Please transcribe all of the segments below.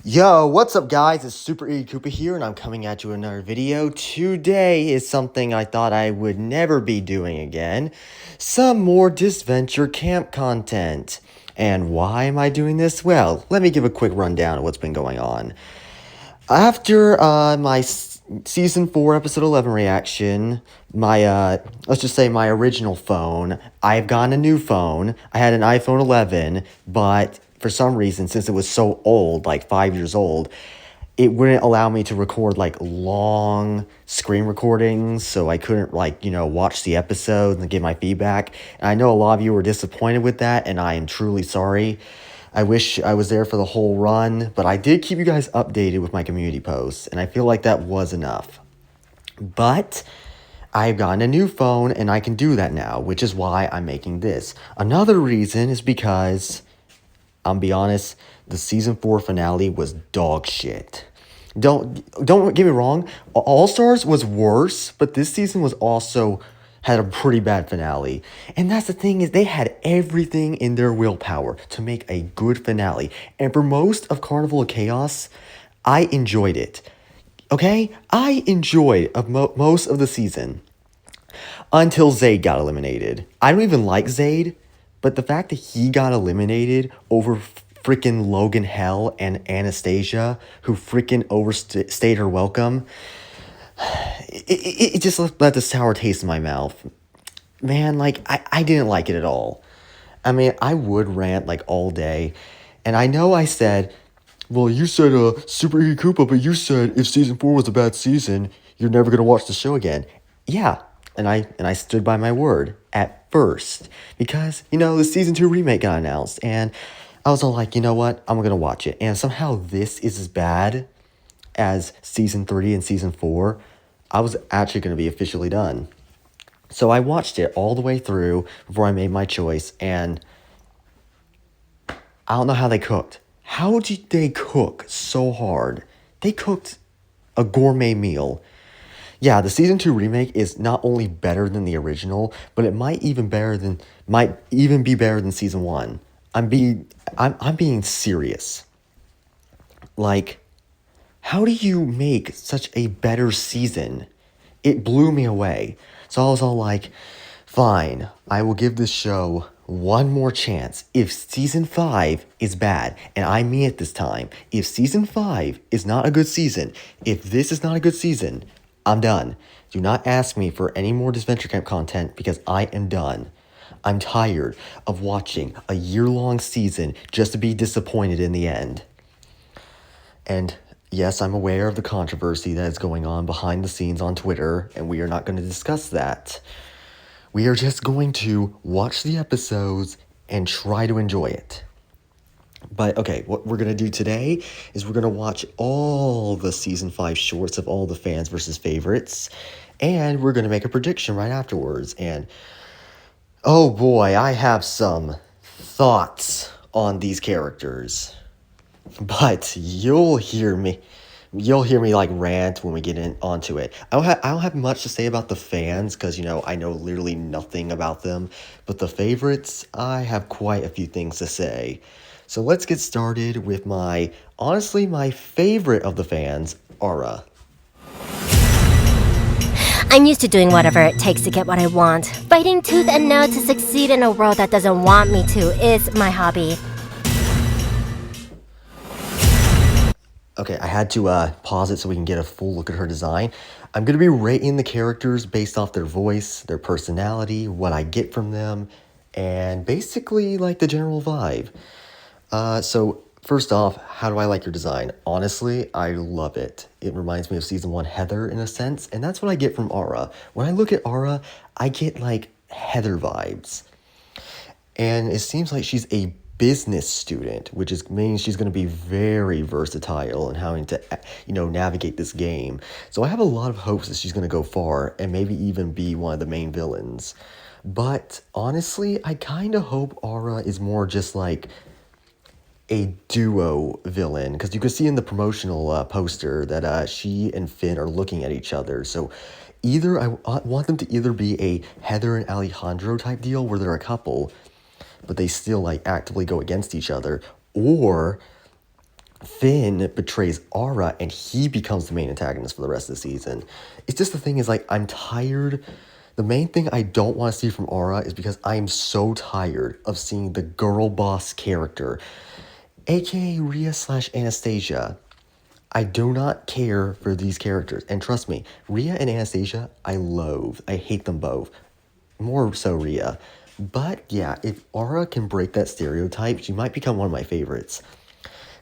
Yo, what's up guys? It's Super E Koopa here and I'm coming at you with another video. Today is something I thought I would never be doing again. Some more Disventure camp content. And why am I doing this? Well, let me give a quick rundown of what's been going on. After my season 4 episode 11 reaction, let's just say my original phone, I've gotten a new phone. I had an iPhone 11, but for some reason, since it was so old, like 5 years old, it wouldn't allow me to record like long screen recordings, so I couldn't watch the episode and give my feedback. And I know a lot of you were disappointed with that, and I am truly sorry. I wish I was there for the whole run, but I did keep you guys updated with my community posts, and I feel like that was enough. But I've gotten a new phone, and I can do that now, which is why I'm making this. Another reason is because, I'll be honest, the season 4 finale was dog shit. Don't get me wrong, All Stars was worse, but this season was also had a pretty bad finale. And that's the thing, is they had everything in their willpower to make a good finale. And for most of Carnival of Chaos, I enjoyed it. Okay? I enjoyed most of the season. Until Zayd got eliminated. I don't even like Zayd, but the fact that he got eliminated over freaking Logan Hell and Anastasia, who freaking overstayed her welcome, it just left a sour taste in my mouth. Man, I didn't like it at all. I mean, I would rant like all day, and I know I said, well, you said Super E Koopa, but you said if season 4 was a bad season, you're never gonna watch the show again. Yeah, and I stood by my word at first, because the season 2 remake got announced, and I was all like, you know what, I'm gonna watch it. And somehow this is as bad as season 3 and season 4. I was actually gonna be officially done. So I watched it all the way through before I made my choice, and I don't know how they cooked. How did they cook so hard? They cooked a gourmet meal. Yeah, the season 2 remake is not only better than the original, but it might even be better than season 1. I'm being serious. Like, how do you make such a better season? It blew me away. So I was all like, fine, I will give this show one more chance. If season 5 is bad, and I mean it this time, if season 5 is not a good season, if this is not a good season, I'm done. Do not ask me for any more Disventure Camp content, because I am done. I'm tired of watching a year-long season just to be disappointed in the end. And yes, I'm aware of the controversy that is going on behind the scenes on Twitter, and we are not going to discuss that. We are just going to watch the episodes and try to enjoy it. But okay, what we're going to do today is we're going to watch all the season 5 shorts of all the fans versus favorites, and we're going to make a prediction right afterwards. And oh boy, I have some thoughts on these characters. But you'll hear me like rant when we get onto it. I don't have much to say about the fans, because I know literally nothing about them. But the favorites, I have quite a few things to say. So let's get started with honestly my favorite of the fans, Aura. I'm used to doing whatever it takes to get what I want. Fighting tooth and nail to succeed in a world that doesn't want me to is my hobby. Okay, I had to pause it so we can get a full look at her design. I'm going to be rating the characters based off their voice, their personality, what I get from them, and basically like the general vibe. So first off, how do I like your design? Honestly, I love it. It reminds me of season 1 Heather in a sense, and that's what I get from Aura. When I look at Aura, I get like Heather vibes. And it seems like she's a business student, which means she's going to be very versatile in having to, navigate this game. So I have a lot of hopes that she's going to go far and maybe even be one of the main villains. But honestly, I kind of hope Aura is more just like a duo villain, because you can see in the promotional poster that she and Finn are looking at each other. So I want them to either be a Heather and Alejandro type deal where they're a couple, but they still actively go against each other, or Finn betrays Aura and he becomes the main antagonist for the rest of the season. It's just the thing is like I'm tired. The main thing I don't want to see from Aura is because I am so tired of seeing the girl boss character, aka Rhea slash Anastasia. I do not care for these characters. And trust me, Rhea and Anastasia, I loathe. I hate them both. More so Rhea. But yeah, if Aura can break that stereotype, she might become one of my favorites.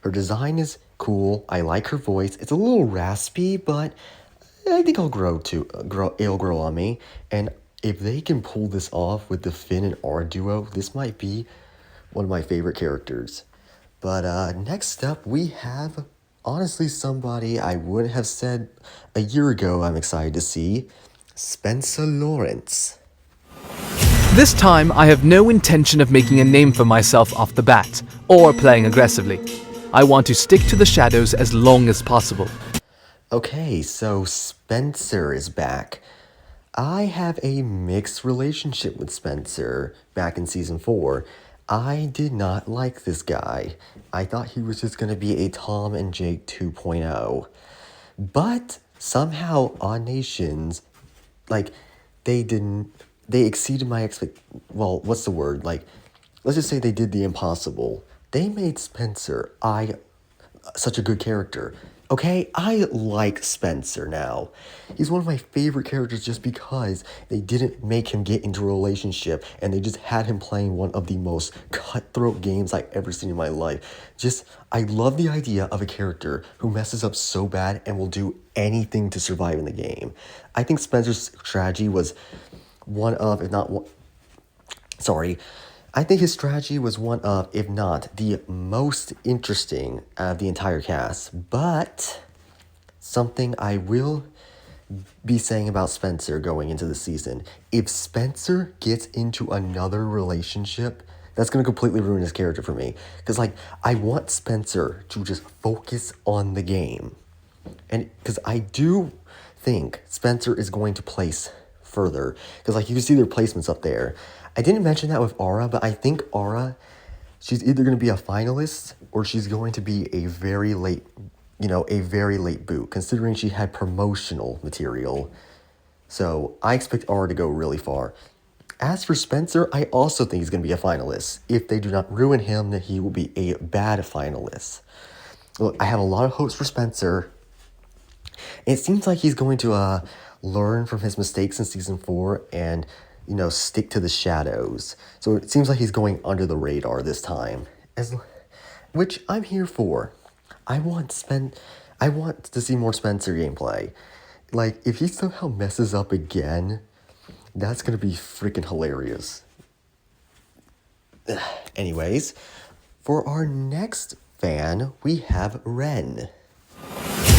Her design is cool. I like her voice. It's a little raspy, but I think it'll grow on me. And if they can pull this off with the Finn and Aura duo, this might be one of my favorite characters. But next up, we have honestly somebody I wouldn't have said a year ago I'm excited to see, Spencer Lawrence. This time, I have no intention of making a name for myself off the bat, or playing aggressively. I want to stick to the shadows as long as possible. Okay, so Spencer is back. I have a mixed relationship with Spencer back in season 4. I did not like this guy. I thought he was just going to be a Tom and Jake 2.0. But somehow Odd Nations, like, they exceeded my well, what's the word? Like, let's just say they did the impossible. They made Spencer such a good character. Okay, I like Spencer now. He's one of my favorite characters just because they didn't make him get into a relationship and they just had him playing one of the most cutthroat games I've ever seen in my life. I love the idea of a character who messes up so bad and will do anything to survive in the game. I think Spencer's strategy was one of, if not one, I think his strategy was one of, if not, the most interesting out of the entire cast. But something I will be saying about Spencer going into the season, if Spencer gets into another relationship, that's going to completely ruin his character for me. Because, like, I want Spencer to just focus on the game. And because I do think Spencer is going to place further. Because, like, you can see their placements up there. I didn't mention that with Aura, but I think Aura, she's either going to be a finalist or she's going to be a very late boot, considering she had promotional material. So I expect Aura to go really far. As for Spencer, I also think he's going to be a finalist. If they do not ruin him, then he will be a bad finalist. Look, I have a lot of hopes for Spencer. It seems like he's going to learn from his mistakes in season 4 and stick to the shadows. So it seems like he's going under the radar this time, which I'm here for. I want to see more Spencer gameplay. Like, if he somehow messes up again, that's gonna be freaking hilarious. Anyways, for our next fan, we have Ren.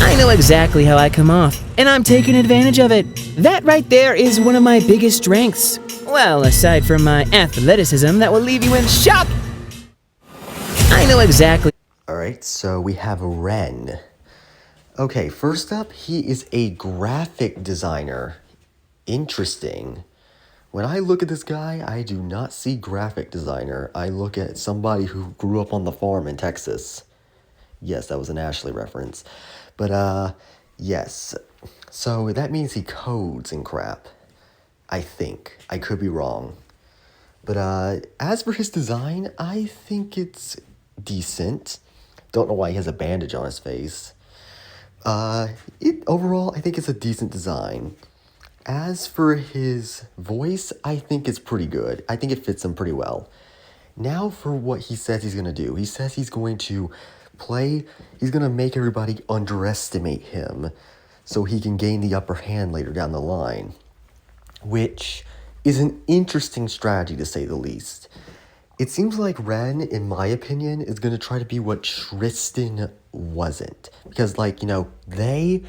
I know exactly how I come off, and I'm taking advantage of it. That right there is one of my biggest strengths. Well, aside from my athleticism that will leave you in shock. I know exactly. Alright, so we have Ren. Okay, first up, he is a graphic designer. Interesting. When I look at this guy, I do not see graphic designer. I look at somebody who grew up on the farm in Texas. Yes, that was an Ashley reference. But, yes. So that means he codes and crap. I think. I could be wrong. But, as for his design, I think it's decent. Don't know why he has a bandage on his face. Overall, I think it's a decent design. As for his voice, I think it's pretty good. I think it fits him pretty well. Now for what he says he's going to do. He says he's going to make everybody underestimate him so he can gain the upper hand later down the line. Which is an interesting strategy to say the least. It seems like Ren, in my opinion, is going to try to be what Tristan wasn't. Because, they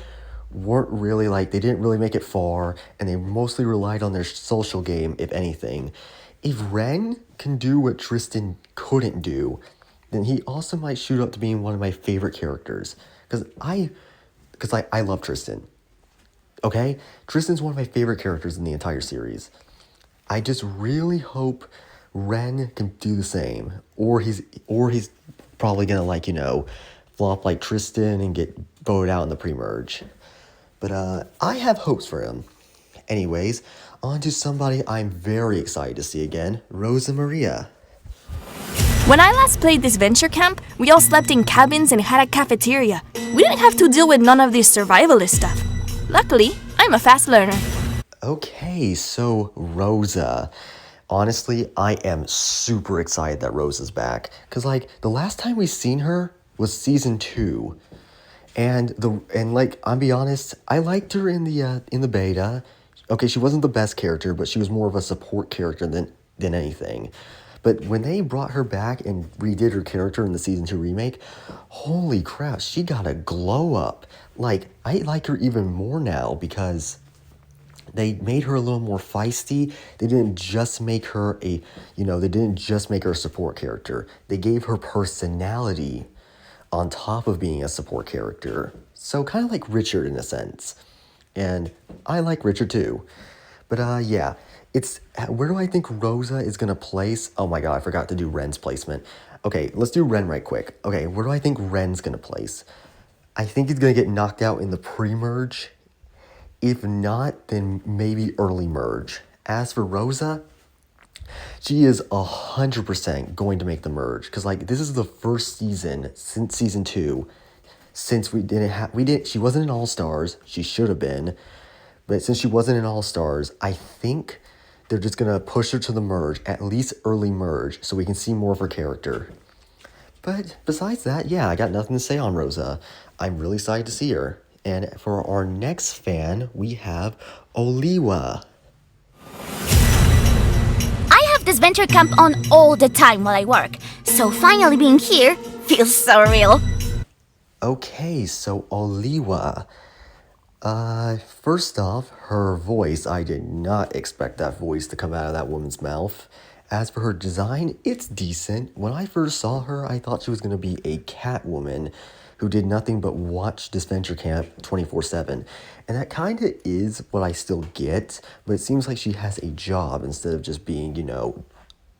weren't really, they didn't really make it far, and they mostly relied on their social game, if anything. If Ren can do what Tristan couldn't do, then he also might shoot up to being one of my favorite characters. Because I love Tristan. Okay? Tristan's one of my favorite characters in the entire series. I just really hope Ren can do the same. Or he's probably gonna flop like Tristan and get voted out in the pre-merge. But I have hopes for him. Anyways, on to somebody I'm very excited to see again, Rosa Maria. When I last played Disventure camp, we all slept in cabins and had a cafeteria. We didn't have to deal with none of this survivalist stuff. Luckily, I'm a fast learner. Okay, so Rosa. Honestly, I am super excited that Rosa's back. Cause like the last time we seen her was season 2. And like I'll be honest, I liked her in the beta. Okay, she wasn't the best character, but she was more of a support character than anything. But when they brought her back and redid her character in the season 2 remake, holy crap, she got a glow up. Like I like her even more now because they made her a little more feisty. They didn't just make her a support character. They gave her personality on top of being a support character. So kind of like Richard in a sense. And I like Richard too. But yeah, where do I think Rosa is gonna place? Oh my god, I forgot to do Ren's placement. Okay, let's do Ren right quick. Okay, where do I think Ren's gonna place? I think he's gonna get knocked out in the pre-merge. If not, then maybe early merge. As for Rosa, she is 100% going to make the merge. Because, like, this is the first season since season 2. Since she wasn't in All-Stars. She should have been. But since she wasn't in All-Stars, I think they're just going to push her to the merge. At least early merge. So we can see more of her character. But besides that, yeah, I got nothing to say on Rosa. I'm really excited to see her. And for our next fan, we have Oliwa. I have Disventure camp on all the time while I work, so finally being here feels so real. Okay, so Oliwa. First off, her voice, I did not expect that voice to come out of that woman's mouth. As for her design, it's decent. When I first saw her, I thought she was going to be a cat woman who did nothing but watch Disventure Camp 24/7. And that kind of is what I still get, but it seems like she has a job instead of just being,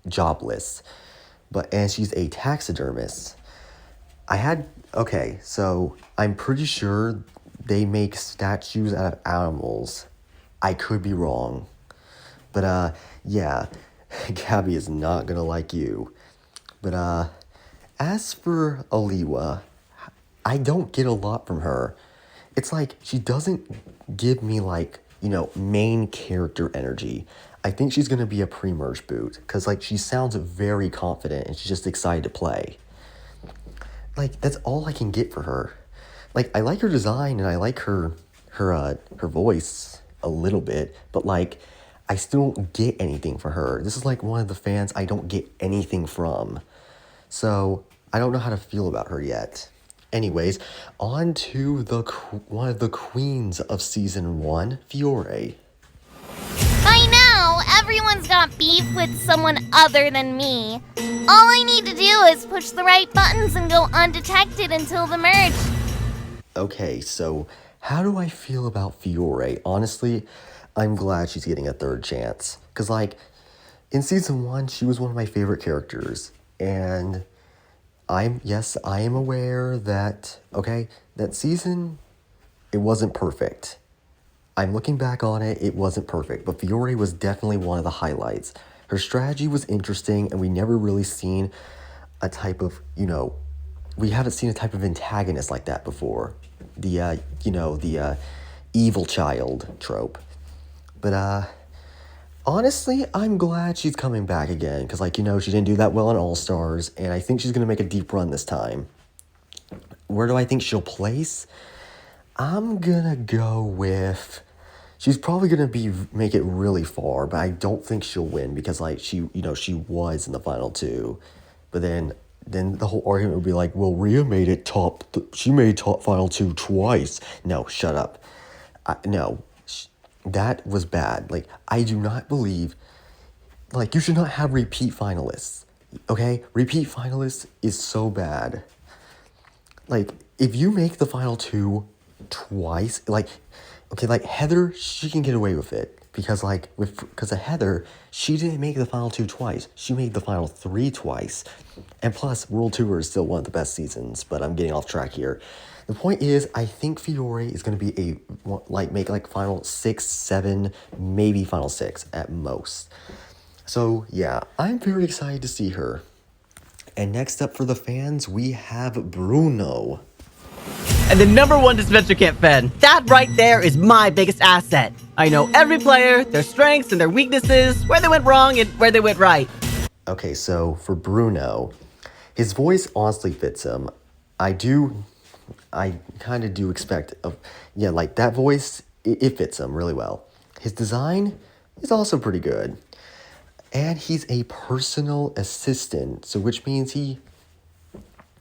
jobless. And she's a taxidermist. Okay, so I'm pretty sure they make statues out of animals. I could be wrong. But yeah, Gabby is not gonna like you. But as for Oliwa, I don't get a lot from her. It's like she doesn't give me main character energy. I think she's gonna be a pre-merge boot because she sounds very confident and she's just excited to play. That's all I can get for her. I like her design and I like her voice a little bit, but I still don't get anything for her. This is one of the fans I don't get anything from. So I don't know how to feel about her yet. Anyways, on to one of the queens of season 1, Fiore. I know, everyone's got beef with someone other than me. All I need to do is push the right buttons and go undetected until the merge. Okay, so how do I feel about Fiore? Honestly, I'm glad she's getting a third chance. Because, in season 1, she was one of my favorite characters. And I am aware that, that season, it wasn't perfect. I'm looking back on it, it wasn't perfect. But Fiore was definitely one of the highlights. Her strategy was interesting, and we never really seen a type of, we haven't seen a type of antagonist like that before. The evil child trope. But, honestly, I'm glad she's coming back again. Because, she didn't do that well in All-Stars. And I think she's going to make a deep run this time. Where do I think she'll place? I'm going to go with... She's probably going to make it really far. But I don't think she'll win. Because, she was in the final 2. But then the whole argument would be well, Rhea made it she made top final 2 twice. No, shut up. No. That was bad. I do not believe, you should not have repeat finalists, okay? Repeat finalists is so bad. If you make the final 2 twice, Heather, she can get away with it. because like because of Heather, she didn't make the final 2 twice. She made the final 3 twice. And plus, World Tour is still one of the best seasons, but I'm getting off track here. The point is, I think Fiore is going to be make final 6, 7, maybe final 6 at most. So yeah, I'm very excited to see her. And next up for the fans, we have Bruno. And the #1 Disventure Camp fan, that right there is my biggest asset. I know every player, their strengths and their weaknesses, where they went wrong and where they went right. Okay, so for Bruno, his voice honestly fits him. I kind of do expect, like that voice, it fits him really well. His design is also pretty good. And he's a personal assistant, so which means he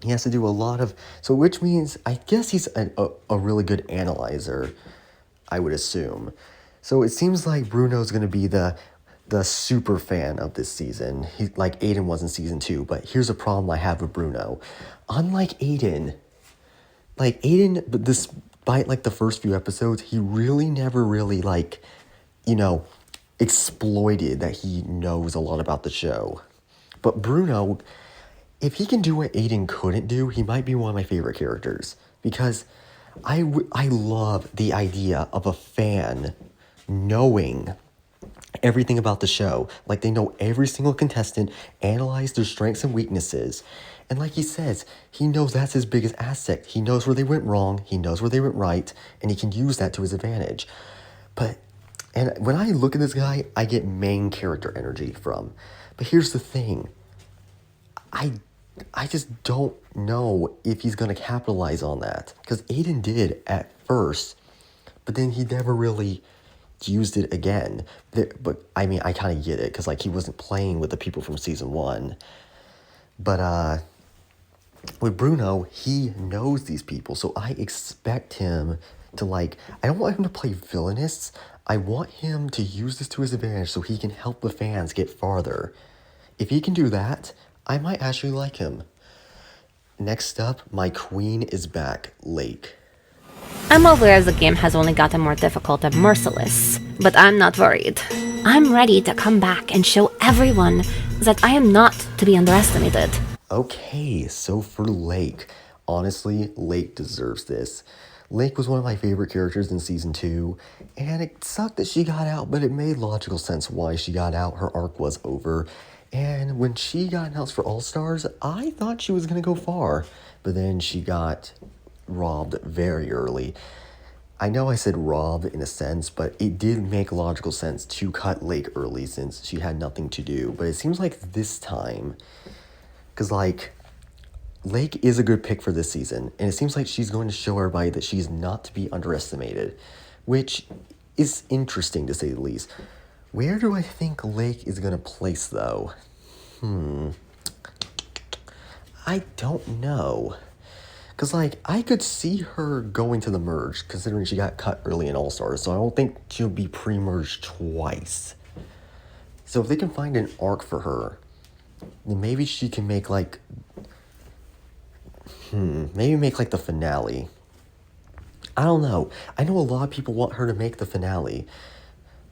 has to do a lot of, so which means I guess he's a really good analyzer, I would assume. So it seems like Bruno's going to be the super fan of this season. He, like Aiden was in season 2, but here's a problem I have with Bruno. Unlike Aiden, but despite like the first few episodes, he really never really exploited that he knows a lot about the show. But Bruno, if he can do what Aiden couldn't do, he might be one of my favorite characters. Because I love the idea of a fan knowing everything about the show. Like they know every single contestant, analyze their strengths and weaknesses. And like he says, he knows that's his biggest asset. He knows where they went wrong, he knows where they went right, and he can use that to his advantage. And when I look at this guy, I get main character energy from. But here's the thing. I just don't know if he's going to capitalize on that. Because Aiden did at first, but then he never really used it again. But I mean, I kind of get it, because like he wasn't playing with the people from season 1. But with Bruno, he knows these people, so I expect him to I don't want him to play villainous. I want him to use this to his advantage so he can help the fans get farther. If he can do that, I might actually like him. Next up, my queen is back, Lake. I'm aware the game has only gotten more difficult and merciless, but I'm not worried. I'm ready to come back and show everyone that I am not to be underestimated. Okay, so for Lake, honestly, Lake deserves this. Lake was one of my favorite characters in season 2, and it sucked that she got out, but it made logical sense why she got out. Her arc was over, and when she got announced for All-Stars, I thought she was going to go far, but then she got robbed very early. I know I said robbed in a sense, but it did make logical sense to cut Lake early since she had nothing to do. But it seems like this time, because Lake is a good pick for this season, and it seems like she's going to show everybody that she's not to be underestimated, which is interesting to say the least. Where do I think Lake is going to place, though? I don't know. Because, I could see her going to the merge, considering she got cut early in All-Stars, so I don't think she'll be pre-merged twice. So if they can find an arc for her, then maybe she can make, the finale. I don't know. I know a lot of people want her to make the finale,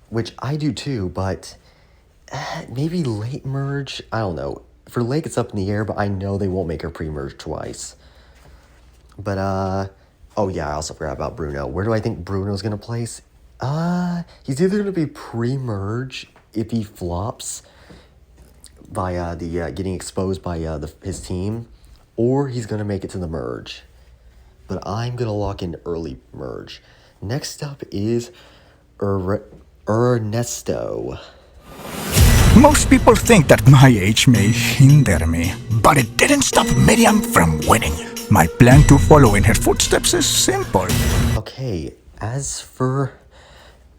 which I do too, but maybe late merge? I don't know. For Lake, it's up in the air, but I know they won't make her pre-merge twice. But, oh yeah, I also forgot about Bruno. Where do I think Bruno's gonna place? He's either gonna be pre-merge if he flops by getting exposed by his team, or he's gonna make it to the merge. But I'm gonna lock in early merge. Next up is Ernesto. Most people think that my age may hinder me, but it didn't stop Miriam from winning. My plan to follow in her footsteps is simple. Okay, as for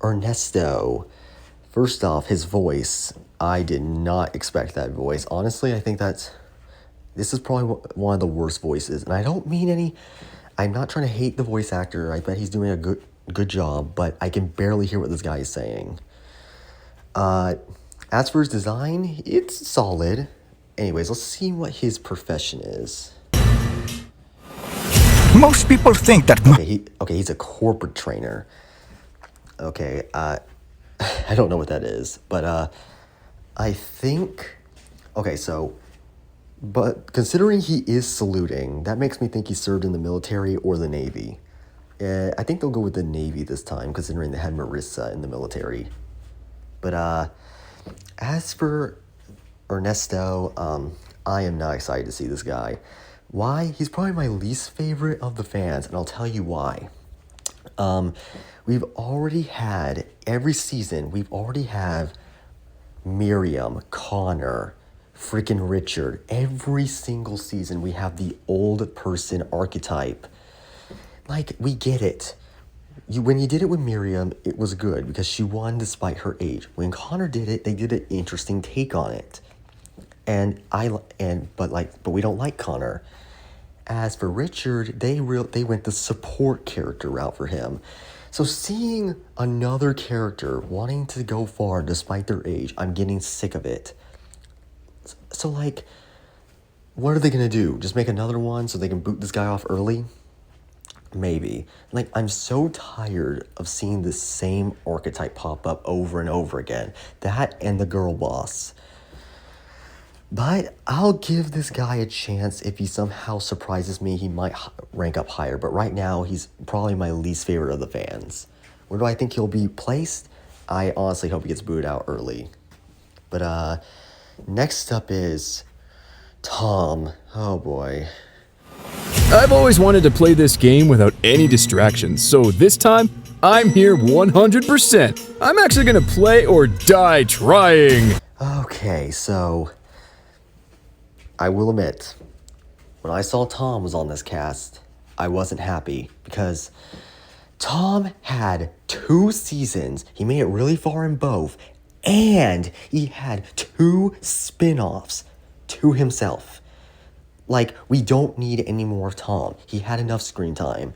Ernesto, first off, his voice. I did not expect that voice. Honestly, I think this is probably one of the worst voices. And I don't mean I'm not trying to hate the voice actor. I bet he's doing a good job, but I can barely hear what this guy is saying. As for his design, it's solid. Anyways, let's see what his profession is. Most people think that he's a corporate trainer. Okay, I don't know what that is, but I think. Okay, so. But considering he is saluting, that makes me think he served in the military or the Navy. I think they'll go with the Navy this time, considering they had Marissa in the military. But as for Ernesto, I am not excited to see this guy. Why? He's probably my least favorite of the fans, and I'll tell you why. We've already had, every season, we've already had Miriam, Connor, freaking Richard. Every single season we have the old person archetype. Like, we get it. When you did it with Miriam, it was good because she won despite her age. When Connor did it, they did an interesting take on it. But we don't like Connor. As for Richard, they went the support character route for him. So seeing another character wanting to go far despite their age, I'm getting sick of it. So like, what are they gonna do? Just make another one so they can boot this guy off early? Maybe. Like, I'm so tired of seeing the same archetype pop up over and over again. That and the girl boss. But I'll give this guy a chance. If he somehow surprises me, he might rank up higher. But right now, he's probably my least favorite of the fans. Where do I think he'll be placed? I honestly hope he gets booted out early. But next up is Tom. Oh boy. I've always wanted to play this game without any distractions, so this time, I'm here 100%. I'm actually gonna play or die trying. Okay, so I will admit, when I saw Tom was on this cast, I wasn't happy because Tom had 2 seasons. He made it really far in both, and he had 2 spin-offs to himself. Like, we don't need any more of Tom. He had enough screen time.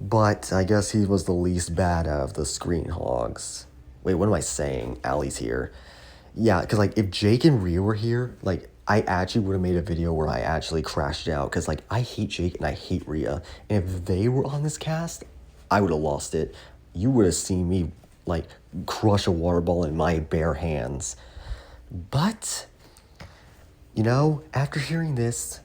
But I guess he was the least bad of the screen hogs. Wait, what am I saying? Allie's here. Yeah, because, like, if Jake and Rhea were here, like, I actually would have made a video where I actually crashed out. Because, like, I hate Jake and I hate Rhea. And if they were on this cast, I would have lost it. You would have seen me, like, crush a water ball in my bare hands. But, you know, after hearing this,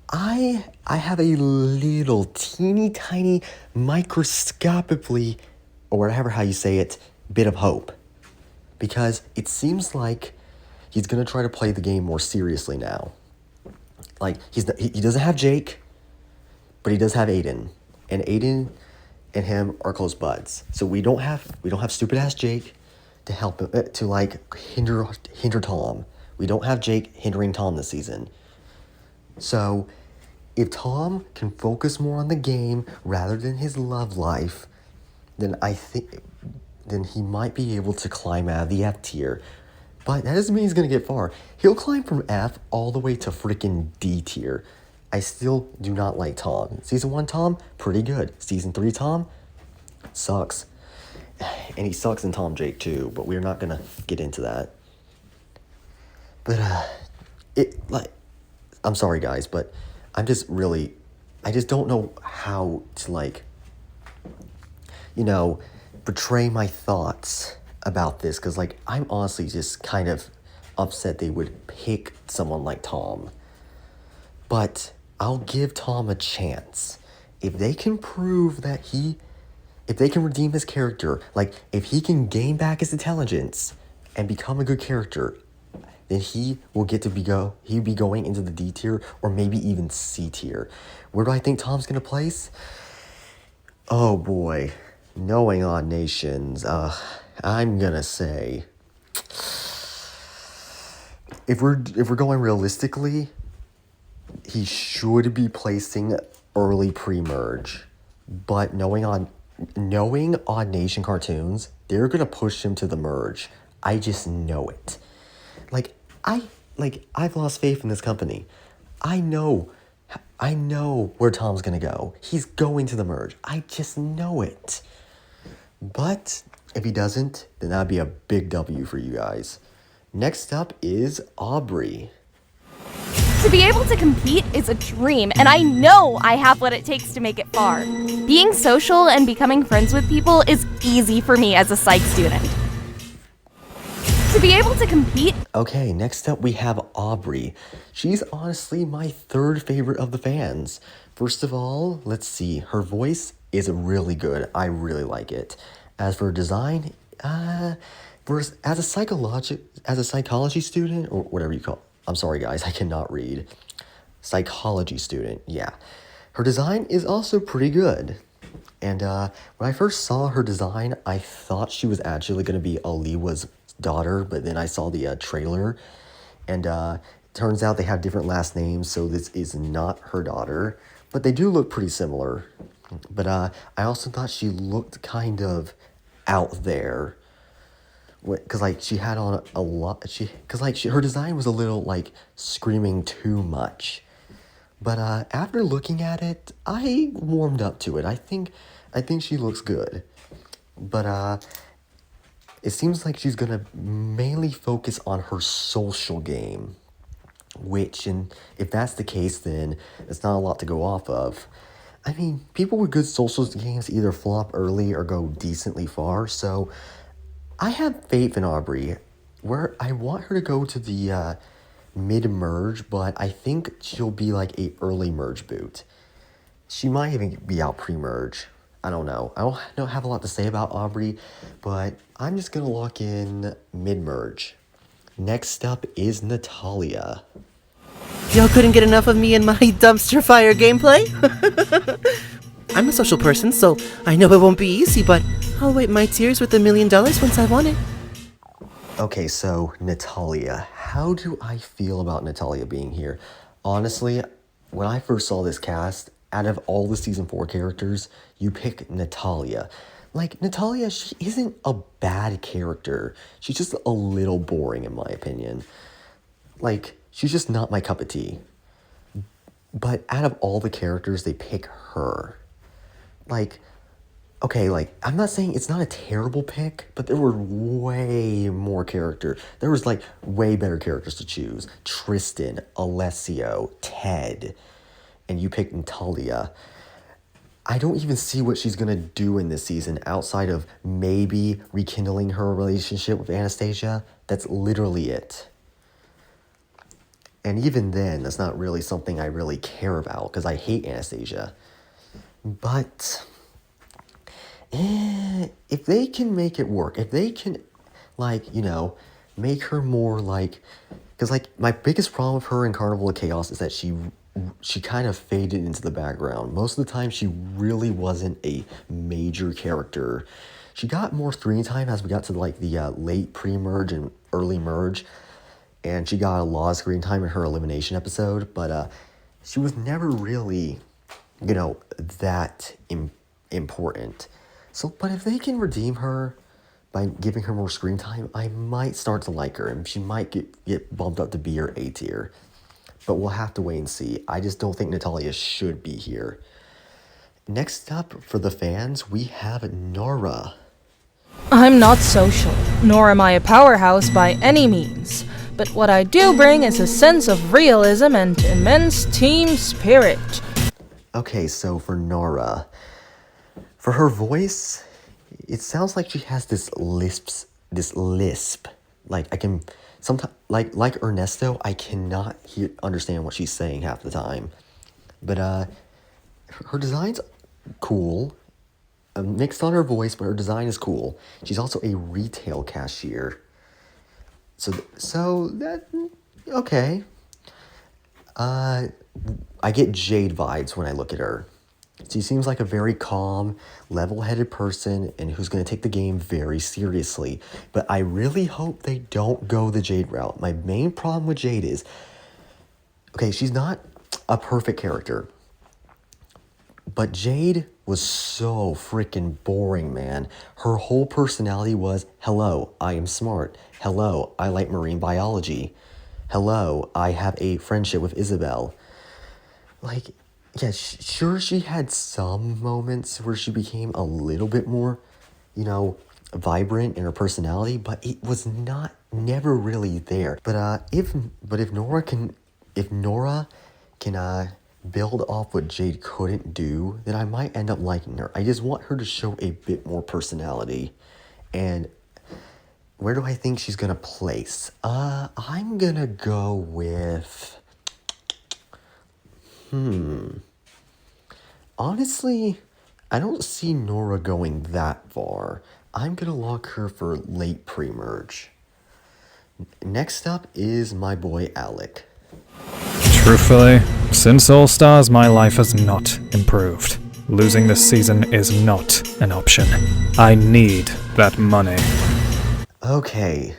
I have a little teeny tiny microscopically, or whatever how you say it, bit of hope. Because it seems like he's going to try to play the game more seriously now. Like, he doesn't have Jake, but he does have Aiden. And Aiden and him are close buds. So we don't have stupid ass Jake to help him, to like hinder Tom. We don't have Jake hindering Tom this season. So if Tom can focus more on the game rather than his love life, then then he might be able to climb out of the F tier. But that doesn't mean he's going to get far. He'll climb from F all the way to freaking D tier. I still do not like Tom. Season 1 Tom, pretty good. Season 3 Tom, sucks. And he sucks in Tom Jake too, but we're not going to get into that. But, I'm sorry guys, but I just don't know how to, portray my thoughts about this. Because, I'm honestly just kind of upset they would pick someone like Tom. But I'll give Tom a chance. If they can prove that if they can redeem his character, if he can gain back his intelligence and become a good character, then he will get to he'll be going into the D tier or maybe even C tier. Where do I think Tom's gonna place? Oh boy, knowing Odd Nations, I'm gonna say, if we're going realistically, he should be placing early pre-merge. But knowing Odd Nation cartoons, they're gonna push him to the merge. I just know it. I've lost faith in this company. I know where Tom's gonna go. He's going to the merge. I just know it. But if he doesn't, then that'd be a big W for you guys. Next up is Aubrey. To be able to compete is a dream, and I know I have what it takes to make it far. Being social and becoming friends with people is easy for me as a psych student. To be able to compete. Okay, next up we have Aubrey. She's honestly my third favorite of the fans. First of all, let's see. Her voice is really good. I really like it. As for design, as a psychology student, or whatever you call it. I'm sorry guys, I cannot read. Psychology student, yeah. Her design is also pretty good. And when I first saw her design, I thought she was actually going to be Aliwa's daughter, but then I saw the trailer, and turns out they have different last names, so this is not her daughter, but they do look pretty similar. But I also thought she looked kind of out there, because like she had on a lot, her design was a little like screaming too much. But after looking at it, I warmed up to it. I think she looks good. But it seems like she's gonna mainly focus on her social game, which, and if that's the case, then it's not a lot to go off of. I mean, people with good social games either flop early or go decently far, so I have faith in Aubrey, where I want her to go to the mid-merge, but I think she'll be like a early merge boot. She might even be out pre-merge. I don't know. I don't have a lot to say about Aubrey, but I'm just going to lock in mid-merge. Next up is Natalia. Y'all couldn't get enough of me and my dumpster fire gameplay? I'm a social person, so I know it won't be easy, but I'll wipe my tears with $1 million once I won it. Okay, so Natalia. How do I feel about Natalia being here? Honestly, when I first saw this cast, out of all the Season 4 characters, you pick Natalia. Like, Natalia, she isn't a bad character. She's just a little boring, in my opinion. Like, she's just not my cup of tea. But out of all the characters, they pick her. Like, okay, like, I'm not saying it's not a terrible pick, but there were way more characters. There was, like, way better characters to choose. Tristan, Alessio, Ted, and you picked Natalia. I don't even see what she's gonna do in this season outside of maybe rekindling her relationship with Anastasia. That's literally it. And even then, that's not really something I really care about, because I hate Anastasia. But if they can make it work, if they can, like, you know, make her more like, because like my biggest problem with her in Carnival of Chaos is that she kind of faded into the background. Most of the time, she really wasn't a major character. She got more screen time as we got to like the late pre-merge and early merge, and she got a lot of screen time in her elimination episode, but she was never really, you know, that important. So, but if they can redeem her by giving her more screen time, I might start to like her, and she might get bumped up to B or A tier. But we'll have to wait and see. I just don't think Natalia should be here. Next up, for the fans, we have Nora. I'm not social, nor am I a powerhouse by any means. But what I do bring is a sense of realism and immense team spirit. Okay, so for Nora, for her voice, it sounds like she has this lisp. Like I can sometimes, like Ernesto, I cannot understand what she's saying half the time. But her design's cool. Mixed on her voice, but her design is cool. She's also a retail cashier. So that, okay. I get Jade vibes when I look at her. She seems like a very calm, level-headed person and who's going to take the game very seriously. But I really hope they don't go the Jade route. My main problem with Jade is, okay, she's not a perfect character. But Jade was so freaking boring, man. Her whole personality was, hello, I am smart. Hello, I like marine biology. Hello, I have a friendship with Isabel. Like, yeah, sure, she had some moments where she became a little bit more, you know, vibrant in her personality, but it was never really there. But if Nora can if Nora can build off what Jade couldn't do, then I might end up liking her. I just want her to show a bit more personality. And where do I think she's gonna place? I'm gonna go with... Honestly, I don't see Nora going that far. I'm gonna lock her for late pre-merge. Next up is my boy Alec. Truthfully, since All Stars, my life has not improved. Losing this season is not an option. I need that money. Okay,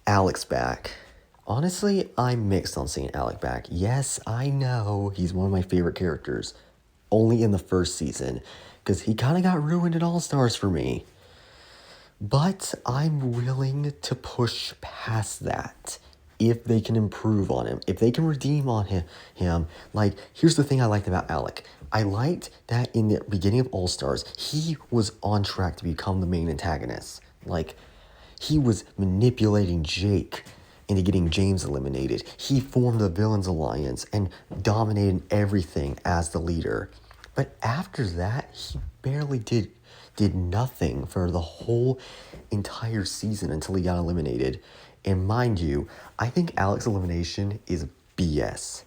Alec's back. Honestly, I'm mixed on seeing Alec back. Yes, I know he's one of my favorite characters. Only in the first season, because he kind of got ruined in All Stars for me. But I'm willing to push past that if they can improve on him, if they can redeem on him. Like, here's the thing I liked about Alec. I liked that in the beginning of All Stars, he was on track to become the main antagonist. Like, he was manipulating Jake into getting James eliminated. He formed the Villains Alliance and dominated everything as the leader. But after that, he barely did nothing for the whole entire season until he got eliminated. And mind you, I think Alec's elimination is BS.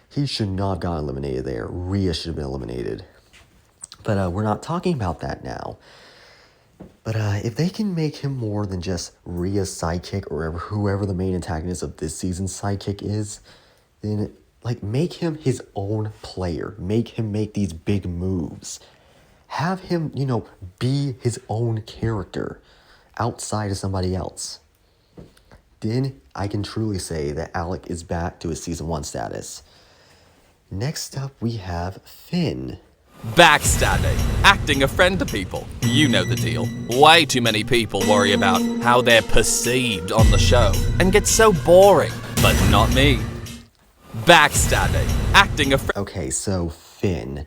He should not have gotten eliminated there. Rhea should have been eliminated. But we're not talking about that now. But if they can make him more than just Rhea's sidekick or whoever the main antagonist of this season's sidekick is, then like make him his own player. Make him make these big moves. Have him, be his own character outside of somebody else. Then I can truly say that Alec is back to his season 1 status. Next up we have Finn. Backstabbing, acting a friend to people. You know the deal. Way too many people worry about how they're perceived on the show and get so boring, but not me. Backstabbing, acting a friend. Okay, so Finn.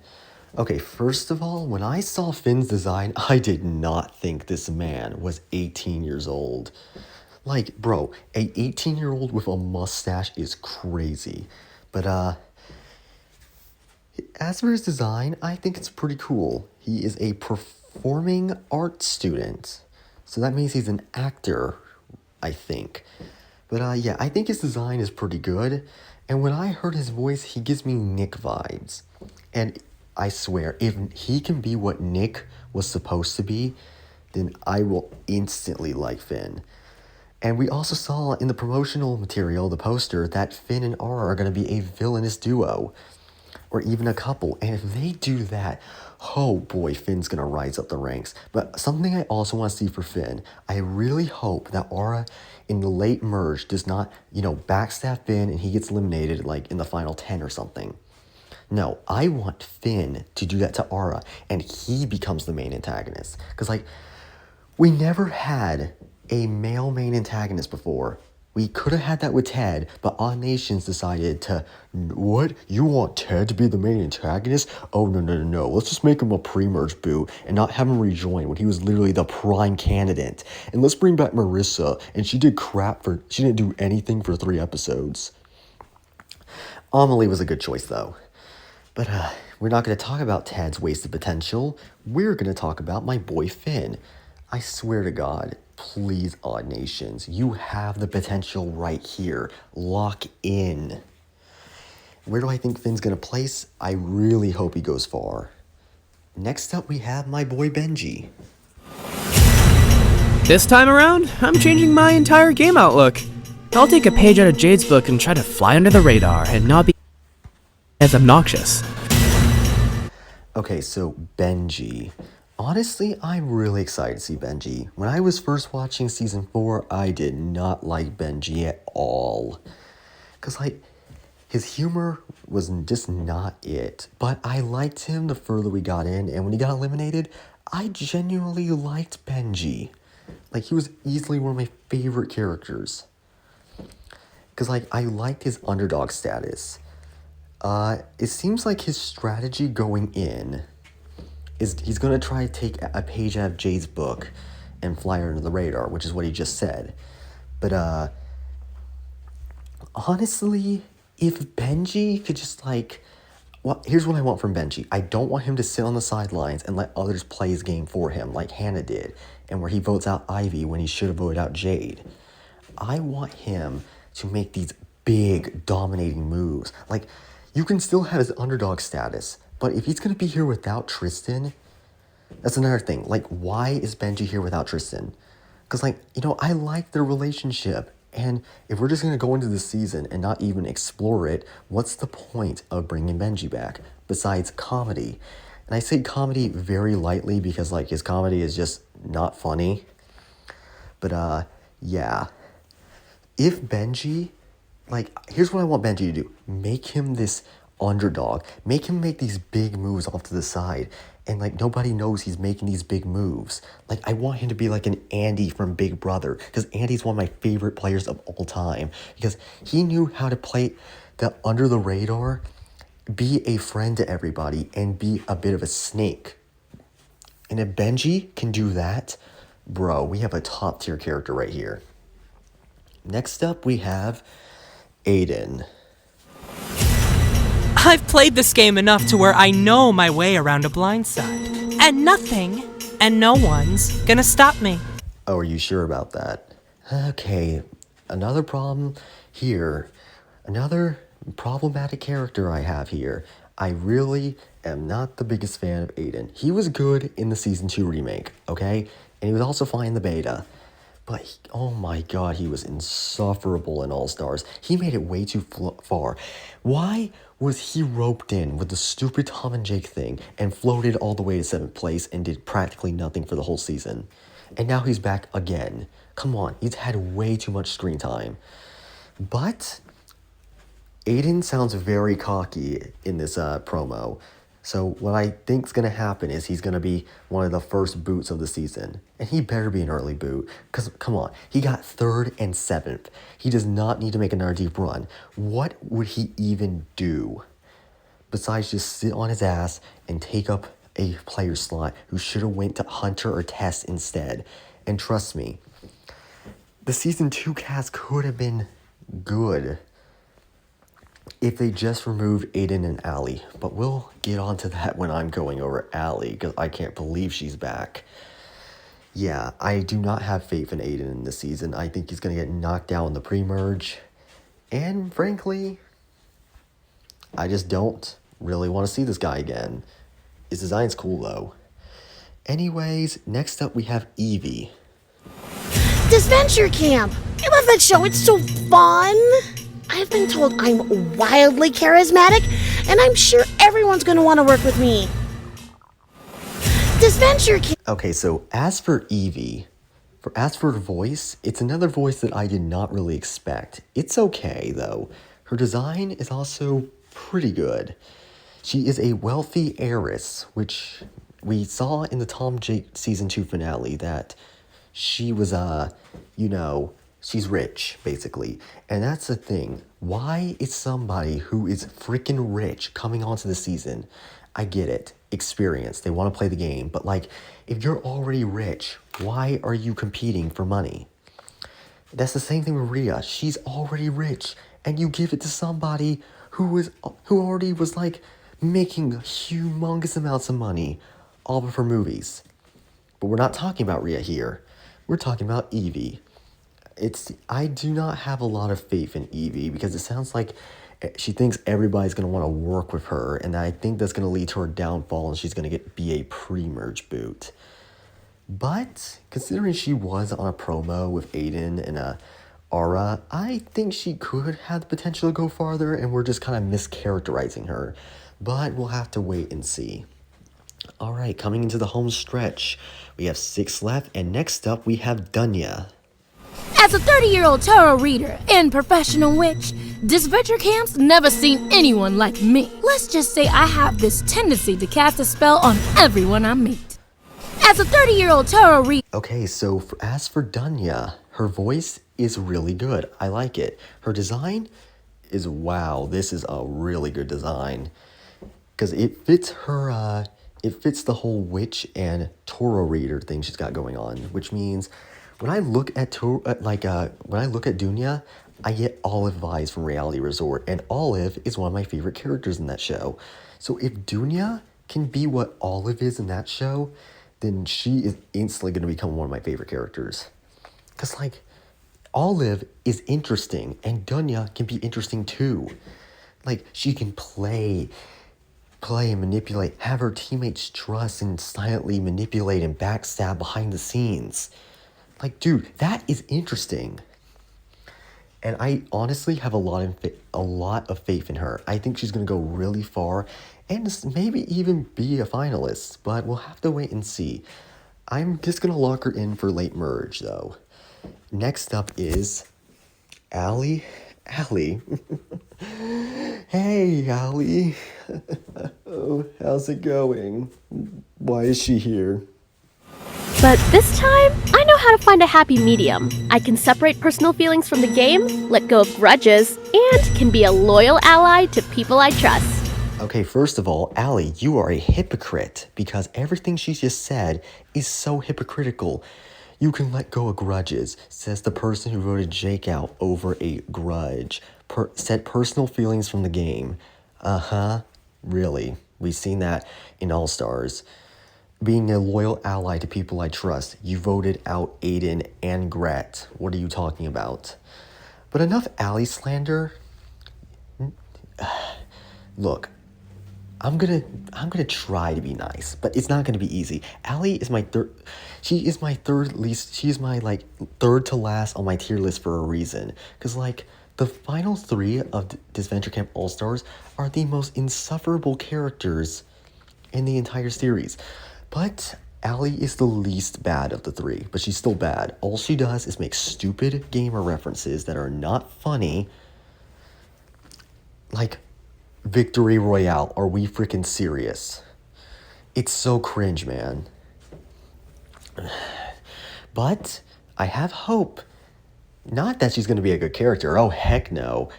Okay, first of all, when I saw Finn's design, I did not think this man was 18 years old. Like, bro, a 18-year-old with a mustache is crazy. But, as for his design, I think it's pretty cool. He is a performing arts student. So that means he's an actor, I think. But, yeah, I think his design is pretty good. And when I heard his voice, he gives me Nick vibes. And I swear, if he can be what Nick was supposed to be, then I will instantly like Finn. And we also saw in the promotional material, the poster, that Finn and Aura are going to be a villainous duo. Or even a couple. And if they do that, oh boy, Finn's going to rise up the ranks. But something I also want to see for Finn, I really hope that Aura in the late merge does not, backstab Finn and he gets eliminated like in the final 10 or something. No, I want Finn to do that to Aura and he becomes the main antagonist. Because, we never had a male main antagonist before. We could have had that with Ted, but Odd Nations decided to, what? You want Ted to be the main antagonist? Oh, no. Let's just make him a pre-merge boo and not have him rejoin when he was literally the prime candidate. And let's bring back Marissa, and she didn't do anything for 3 episodes. Amelie was a good choice, though. But, we're not going to talk about Ted's wasted potential. We're going to talk about my boy Finn. I swear to God, please, Odd Nations, you have the potential right here. Lock in. Where do I think Finn's gonna place? I really hope he goes far. Next up, we have my boy Benji. This time around, I'm changing my entire game outlook. I'll take a page out of Jade's book and try to fly under the radar and not be as obnoxious. Okay, so Benji. Honestly, I'm really excited to see Benji. When I was first watching season 4, I did not like Benji at all. Because, his humor was just not it. But I liked him the further we got in, and when he got eliminated, I genuinely liked Benji. He was easily one of my favorite characters. Because, I liked his underdog status. It seems like his strategy going in is he's going to try to take a page out of Jade's book and fly her under the radar, which is what he just said. But, honestly, if Benji could just well, here's what I want from Benji. I don't want him to sit on the sidelines and let others play his game for him like Hannah did, and where he votes out Ivy when he should have voted out Jade. I want him to make these big, dominating moves. Like, you can still have his underdog status, but if he's going to be here without Tristan, that's another thing. Like, why is Benji here without Tristan? Because, I like their relationship. And if we're just going to go into the season and not even explore it, what's the point of bringing Benji back besides comedy? And I say comedy very lightly because, his comedy is just not funny. But, yeah. If Benji, here's what I want Benji to do. Make him this underdog. Make him make these big moves off to the side. And, nobody knows he's making these big moves. I want him to be like an Andy from Big Brother. Because Andy's one of my favorite players of all time. Because he knew how to play the under the radar, be a friend to everybody, and be a bit of a snake. And if Benji can do that, bro, we have a top tier character right here. Next up, we have Aiden. I've played this game enough to where I know my way around a blindside. And nothing and no one's gonna stop me. Oh, are you sure about that? Okay, another problem here. Another problematic character I have here. I really am not the biggest fan of Aiden. He was good in the Season 2 remake, okay? And he was also fine in the beta. But, oh my god, he was insufferable in All-Stars. He made it way too far. Why was he roped in with the stupid Tom and Jake thing and floated all the way to 7th place and did practically nothing for the whole season? And now he's back again. Come on, he's had way too much screen time. But Aiden sounds very cocky in this promo. So what I think's going to happen is he's going to be one of the first boots of the season. And he better be an early boot. Because, come on, he got 3rd and 7th. He does not need to make another deep run. What would he even do besides just sit on his ass and take up a player slot who should have went to Hunter or Tess instead? And trust me, the Season 2 cast could have been good if they just removed Aiden and Allie. But we'll get onto that when I'm going over Allie, because I can't believe she's back. Yeah, I do not have faith in Aiden in this season. I think he's going to get knocked out in the pre-merge. And frankly, I just don't really want to see this guy again. His design's cool though. Anyways, next up we have Evie. Disventure Camp! I love that show, it's so fun! I've been told I'm wildly charismatic, and I'm sure everyone's gonna want to work with me. Disventure Camp! Okay, so as for Evie, as for her voice, it's another voice that I did not really expect. It's okay, though. Her design is also pretty good. She is a wealthy heiress, which we saw in the Tom Jake Season 2 finale, that she was, she's rich, basically. And that's the thing. Why is somebody who is freaking rich coming onto the season? I get it. Experience. They want to play the game. But, if you're already rich, why are you competing for money? That's the same thing with Rhea. She's already rich. And you give it to somebody who already was, making humongous amounts of money off of her movies. But we're not talking about Rhea here. We're talking about Evie. I do not have a lot of faith in Evie because it sounds like she thinks everybody's going to want to work with her, and I think that's going to lead to her downfall and she's going to be a pre-merge boot. But considering she was on a promo with Aiden and Aura, I think she could have the potential to go farther, and we're just kind of mischaracterizing her. But we'll have to wait and see. Alright, coming into the home stretch, we have 6 left, and next up we have Dunya. As a 30-year-old tarot reader and professional witch, Disventure Camp's never seen anyone like me. Let's just say I have this tendency to cast a spell on everyone I meet. As a 30-year-old tarot reader... Okay, so as for Dunya, her voice is really good. I like it. Her design is, wow, this is a really good design. Because it fits her, it fits the whole witch and tarot reader thing she's got going on, which means when I look at Dunya, I get Olive vibes from Reality Resort, and Olive is one of my favorite characters in that show. So if Dunya can be what Olive is in that show, then she is instantly going to become one of my favorite characters. Because, like, Olive is interesting, and Dunya can be interesting too. Like, she can play and manipulate, have her teammates trust and silently manipulate and backstab behind the scenes. Like, dude, that is interesting. And I honestly have a lot of faith in her. I think she's going to go really far and maybe even be a finalist, but we'll have to wait and see. I'm just going to lock her in for late merge, though. Next up is Allie. Allie. Hey, Allie. Oh, how's it going? Why is she here? But this time, I know how to find a happy medium. I can separate personal feelings from the game, let go of grudges, and can be a loyal ally to people I trust. Okay, first of all, Allie, you are a hypocrite because everything she just said is so hypocritical. You can let go of grudges, says the person who voted Jake out over a grudge. Set personal feelings from the game. Uh-huh, really. We've seen that in All-Stars. Being a loyal ally to people I trust. You voted out Aiden and Gret. What are you talking about? But enough Allie slander. Look, I'm gonna try to be nice, but it's not gonna be easy. Allie is my third. She is my third least. She is my third to last on my tier list for a reason. Cause the final three of Disventure Camp All Stars are the most insufferable characters in the entire series. But Allie is the least bad of the three, but she's still bad. All she does is make stupid gamer references that are not funny. Like Victory Royale, are we freaking serious? It's so cringe, man. But I have hope. Not that she's going to be a good character, oh heck no.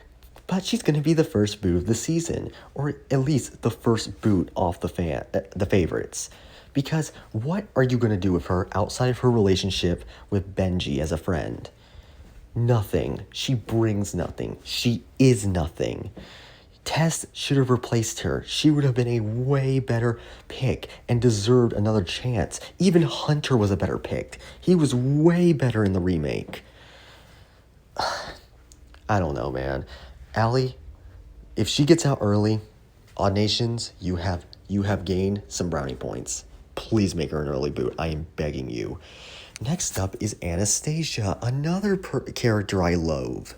But she's going to be the first boot of the season, or at least the first boot off the favorites. Because what are you going to do with her outside of her relationship with Benji as a friend? Nothing. She brings nothing. She is nothing. Tess should have replaced her. She would have been a way better pick and deserved another chance. Even Hunter was a better pick. He was way better in the remake. I don't know, man. Allie, if she gets out early, Odd Nations, you have gained some brownie points. Please make her an early boot. I am begging you. Next up is Anastasia, another character I loathe.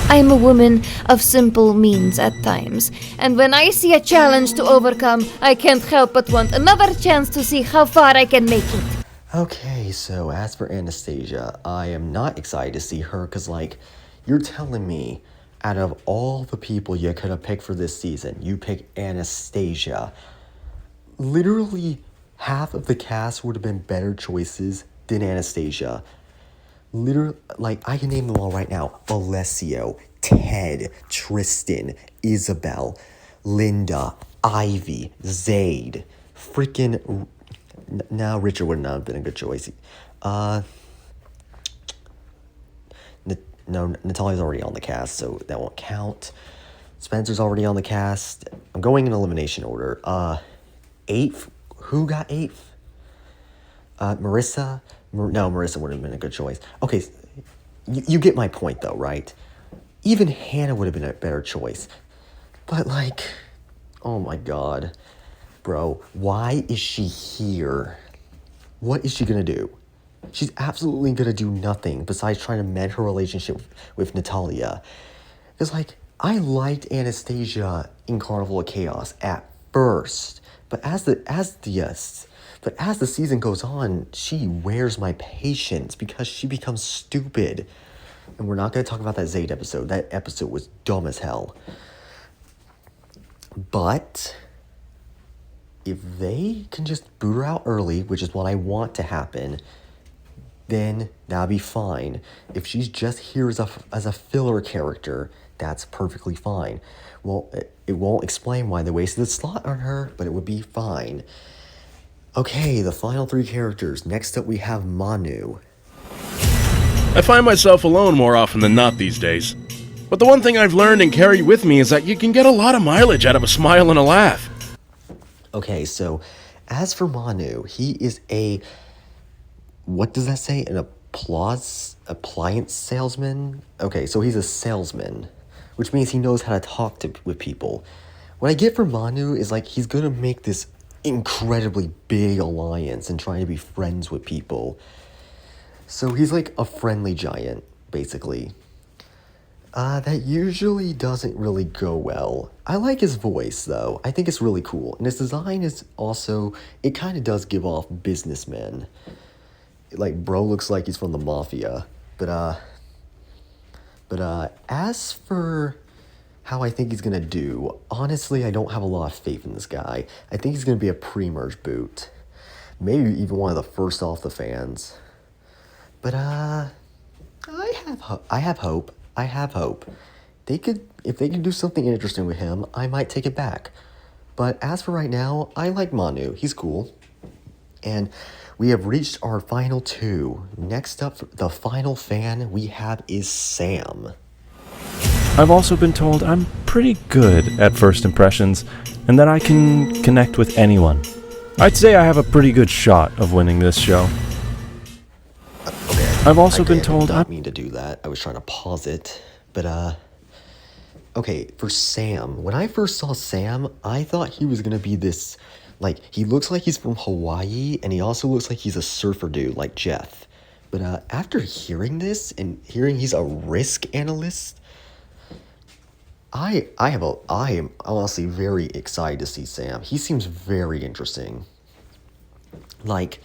I am a woman of simple means at times, and when I see a challenge to overcome, I can't help but want another chance to see how far I can make it. Okay, so as for Anastasia, I am not excited to see her because, you're telling me out of all the people you could have picked for this season, you picked Anastasia. Literally half of the cast would have been better choices than Anastasia. Literally, I can name them all right now. Alessio, Ted, Tristan, Isabel, Linda, Ivy, Zayd, freaking... No, Richard would not have been a good choice. No, Natalia's already on the cast, so that won't count. Spencer's already on the cast. I'm going in elimination order. 8th? Who got 8th? Marissa? No, Marissa would have been a good choice. Okay, you get my point though, right? Even Hannah would have been a better choice. But oh my god. Bro, why is she here? What is she gonna do? She's absolutely gonna do nothing besides trying to mend her relationship with Natalia. Because I liked Anastasia in Carnival of Chaos at first, but as the season goes on, she wears my patience because she becomes stupid. And we're not gonna talk about that Zayd episode. That episode was dumb as hell. But if they can just boot her out early, which is what I want to happen, then that'll be fine. If she's just here as a filler character, that's perfectly fine. Well, it won't explain why they wasted the slot on her, but it would be fine. Okay, the final 3 characters. Next up we have Manu. I find myself alone more often than not these days. But the one thing I've learned and carried with me is that you can get a lot of mileage out of a smile and a laugh. Okay, so as for Manu, he is what does that say? An appliance salesman? Okay, so he's a salesman, which means he knows how to talk with people. What I get from Manu is like he's gonna make this incredibly big alliance and trying to be friends with people. So he's like a friendly giant, basically. That usually doesn't really go well. I like his voice, though. I think it's really cool. And his design is also, it kind of does give off businessmen. Like, bro looks like he's from the mafia. But as for how I think he's gonna do, honestly, I don't have a lot of faith in this guy. I think he's gonna be a pre-merge boot. Maybe even one of the first off the fans. But, I have hope. I have hope. If they could do something interesting with him, I might take it back. But as for right now, I like Manu. He's cool. And we have reached our final two. Next up, the final fan we have is Sam. I've also been told I'm pretty good at first impressions, and that I can connect with anyone. I'd say I have a pretty good shot of winning this show. I've also been told I did not mean to do that. I was trying to pause it. But, okay, for Sam. When I first saw Sam, I thought he was gonna be this, like, he looks like he's from Hawaii, and he also looks like he's a surfer dude, like Jeff. But, after hearing this, and hearing he's a risk analyst, I am honestly very excited to see Sam. He seems very interesting. Like,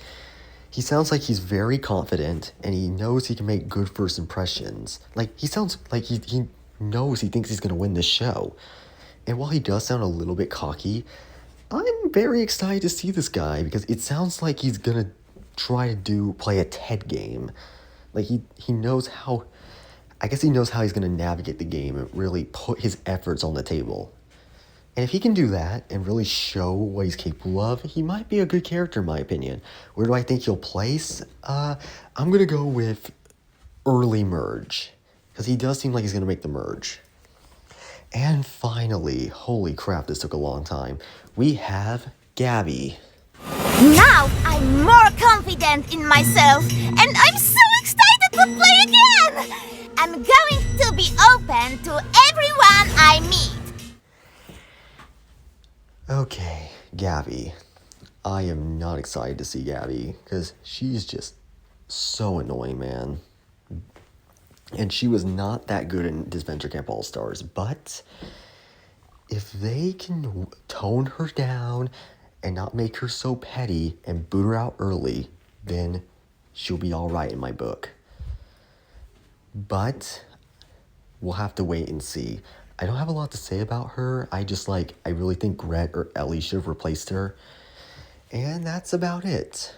he sounds like he's very confident, and he knows he can make good first impressions. Like, he sounds like he knows he thinks he's going to win this show. And while he does sound a little bit cocky, I'm very excited to see this guy, because it sounds like he's going to try to play a TED game. Like, he knows how, I guess he knows how he's going to navigate the game and really put his efforts on the table. And if he can do that and really show what he's capable of, he might be a good character in my opinion. Where do I think he'll place? I'm going to go with early merge. Because he does seem like he's going to make the merge. And finally, holy crap, this took a long time. We have Gabby. Now I'm more confident in myself, and I'm so excited to play again! I'm going to be open to everyone I meet. Okay, Gabby. I am not excited to see Gabby, because she's just so annoying, man. And she was not that good in Disventure Camp All-Stars, but if they can tone her down and not make her so petty and boot her out early, then she'll be alright in my book. But we'll have to wait and see. I don't have a lot to say about her. I really think Gret or Ellie should have replaced her. And that's about it.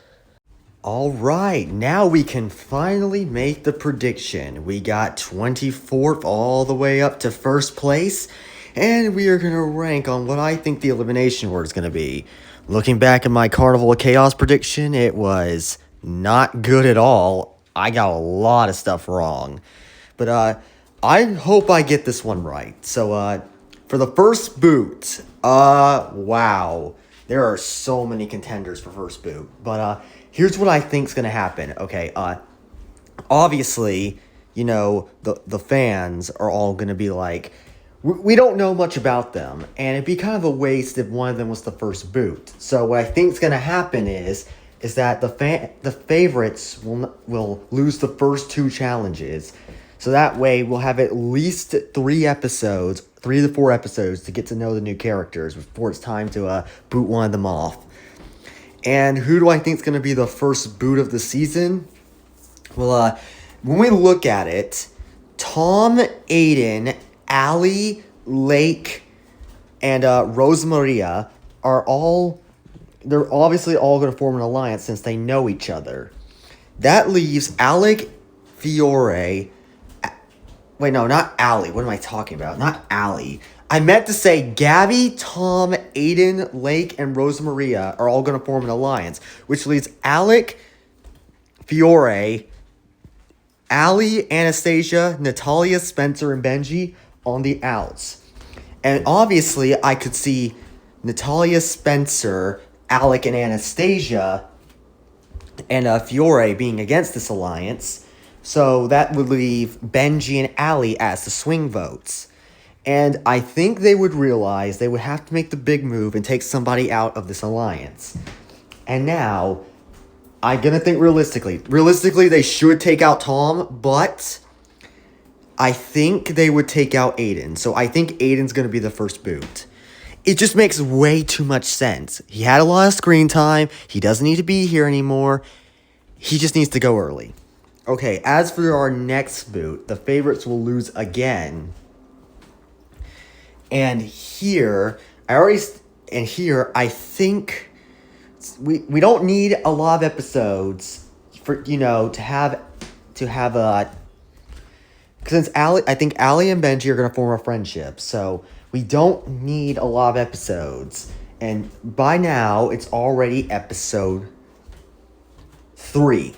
Alright, now we can finally make the prediction. We got 24th all the way up to first place. And we are going to rank on what I think the elimination order is going to be. Looking back at my Carnival of Chaos prediction, it was not good at all. I got a lot of stuff wrong. But, I hope I get this one right. So, for the first boot, wow. There are so many contenders for first boot. But, here's what I think's gonna happen. Okay, obviously, you know, the fans are all gonna be like, we don't know much about them. And it'd be kind of a waste if one of them was the first boot. So what I think's gonna happen is that the favorites will lose the first two challenges. So that way, we'll have at least 3 to 4 episodes to get to know the new characters before it's time to boot one of them off. And who do I think is going to be the first boot of the season? Well, when we look at it, Tom, Aiden, Allie, Lake, and Rosemaria they're obviously all going to form an alliance since they know each other. That leaves Alec, Fiore... Wait, no, not Allie. What am I talking about? Not Allie. I meant to say Gabby, Tom, Aiden, Lake, and Rosemaria are all going to form an alliance, which leaves Alec, Fiore, Ali, Anastasia, Natalia, Spencer, and Benji on the outs. And obviously, I could see Natalia, Spencer, Alec, and Anastasia, and Fiore being against this alliance. So that would leave Benji and Ali as the swing votes. And I think they would realize they would have to make the big move and take somebody out of this alliance. And now, I'm gonna think realistically. Realistically, they should take out Tom, but I think they would take out Aiden. So I think Aiden's gonna be the first boot. It just makes way too much sense. He had a lot of screen time. He doesn't need to be here anymore. He just needs to go early. Okay, as for our next boot, the favorites will lose again. And here, I think we don't need a lot of episodes for, to have since I think Ali and Benji are going to form a friendship. So we don't need a lot of episodes. And by now, it's already episode 3.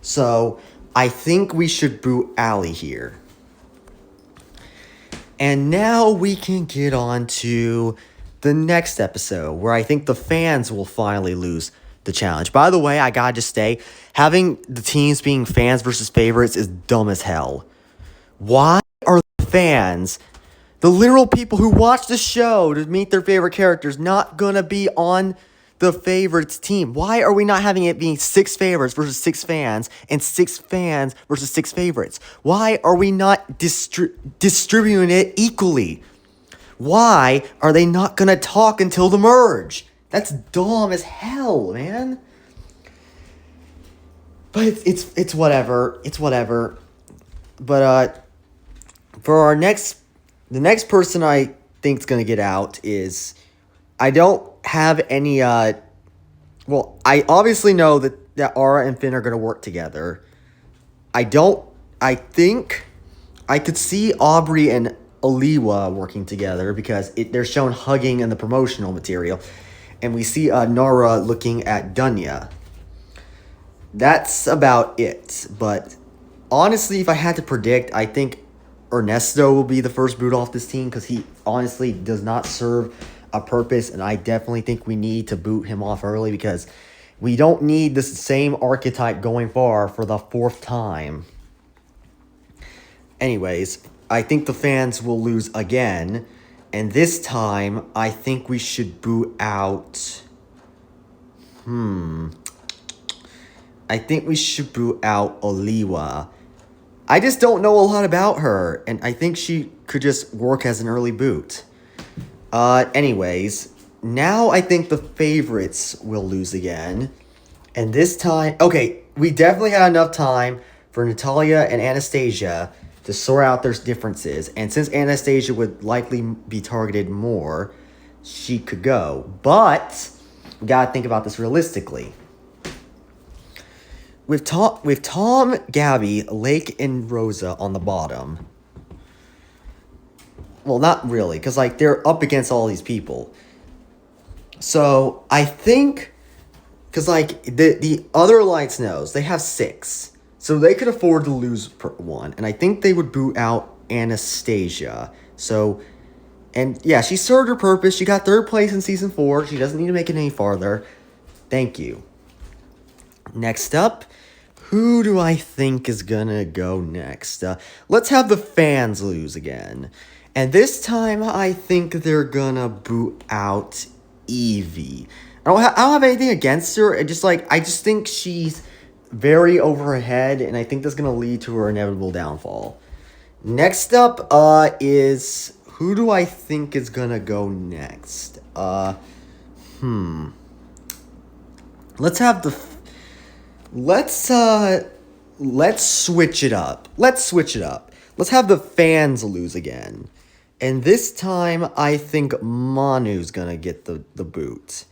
So I think we should boot Ali here. And now we can get on to the next episode, where I think the fans will finally lose the challenge. By the way, I gotta just say, having the teams being fans versus favorites is dumb as hell. Why are the fans, the literal people who watch the show to meet their favorite characters, not gonna be on the favorites team? Why are we not having it being 6 favorites versus 6 fans and 6 fans versus 6 favorites? Why are we not distributing it equally? Why are they not gonna talk until the merge? That's dumb as hell, man. But it's whatever. It's whatever. But for the next person I think's gonna get out is, I don't have any, well, I obviously know that Ara and Finn are going to work together. I think I could see Aubrey and Aliwa working together because they're shown hugging in the promotional material. And we see Nara looking at Dunya. That's about it. But honestly, if I had to predict, I think Ernesto will be the first boot off this team because he honestly does not serve a purpose, and I definitely think we need to boot him off early because we don't need the same archetype going far for the 4th time. Anyways, I think the fans will lose again, and this time I think we should boot out. I think we should boot out Aliwa. I just don't know a lot about her, and I think she could just work as an early boot. Anyways, now I think the favorites will lose again. And this time, okay, we definitely had enough time for Natalia and Anastasia to sort out their differences. And since Anastasia would likely be targeted more, she could go. But we gotta think about this realistically. With Tom, Gabby, Lake, and Rosa on the bottom. Well, not really, because, they're up against all these people. So, I think, because, the other Lights knows, they have 6. So, they could afford to lose one. And I think they would boot out Anastasia. So, and yeah, she served her purpose. She got 3rd place in Season 4. She doesn't need to make it any farther. Thank you. Next up, who do I think is gonna go next? Let's have the fans lose again. And this time, I think they're gonna boot out Evie. I don't have anything against her. I just think she's very over her head, and I think that's gonna lead to her inevitable downfall. Next up, is who do I think is gonna go next? Let's have the. Let's switch it up. Let's have the fans lose again. And this time, I think Manu's gonna get the boot.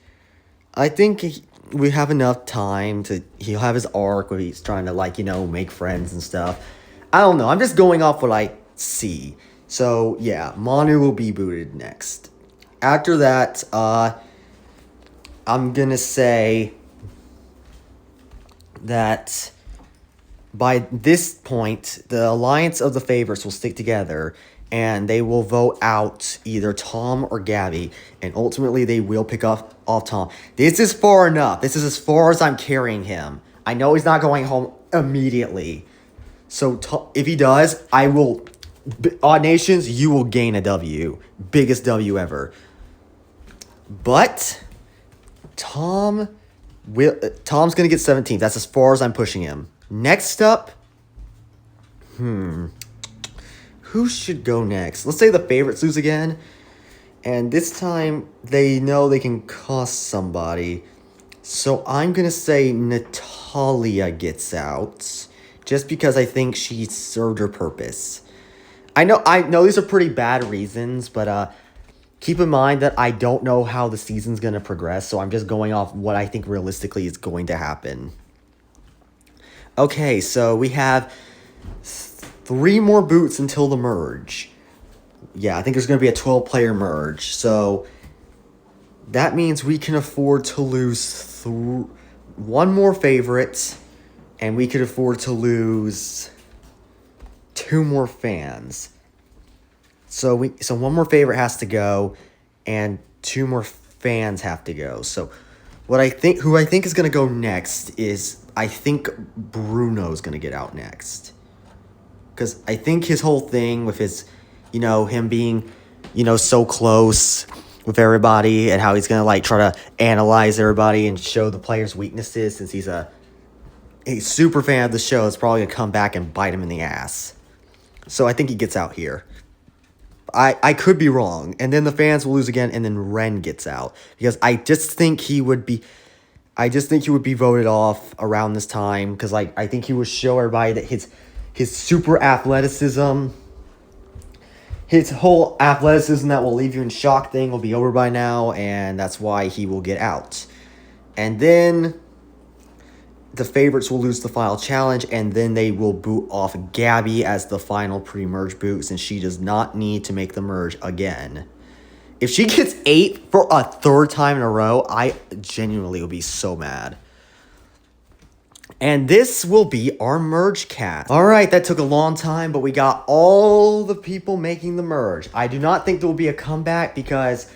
I think we have enough time he'll have his arc where he's trying to, make friends and stuff. I don't know. I'm just going off what I see. So, yeah, Manu will be booted next. After that, I'm gonna say that by this point, the alliance of the favorites will stick together and they will vote out either Tom or Gabby, and ultimately they will pick off Tom. This is far enough. This is as far as I'm carrying him. I know he's not going home immediately. So if he does, I will... Odd Nations, you will gain a W. Biggest W ever. But Tom's going to get 17th. That's as far as I'm pushing him. Next up... Who should go next? Let's say the favorites lose again. And this time, they know they can cost somebody. So I'm going to say Natalia gets out. Just because I think she served her purpose. I know these are pretty bad reasons, but keep in mind that I don't know how the season's going to progress. So I'm just going off what I think realistically is going to happen. Okay, so we have 3 more boots until the merge. Yeah, I think there's going to be a 12-player merge. So that means we can afford to lose 1 more favorite, and we could afford to lose 2 more fans. So 1 more favorite has to go, and 2 more fans have to go. So who I think is going to go next is, I think Bruno's going to get out next. Because I think his whole thing with his, him being, so close with everybody, and how he's going to, like, try to analyze everybody and show the players' weaknesses, since he's a super fan of the show, is probably going to come back and bite him in the ass. So I think he gets out here. I could be wrong. And then the fans will lose again, and then Ren gets out. Because I just think he would be voted off around this time. Because I think he would show everybody that his super athleticism, his whole athleticism that will leave you in shock thing will be over by now. And that's why he will get out. And then the favorites will lose the final challenge, and then they will boot off Gabby as the final pre-merge boot, since she does not need to make the merge again. If she gets 8 for a 3rd time in a row, I genuinely will be so mad. And this will be our merge cast. Alright, that took a long time, but we got all the people making the merge. I do not think there will be a comeback, because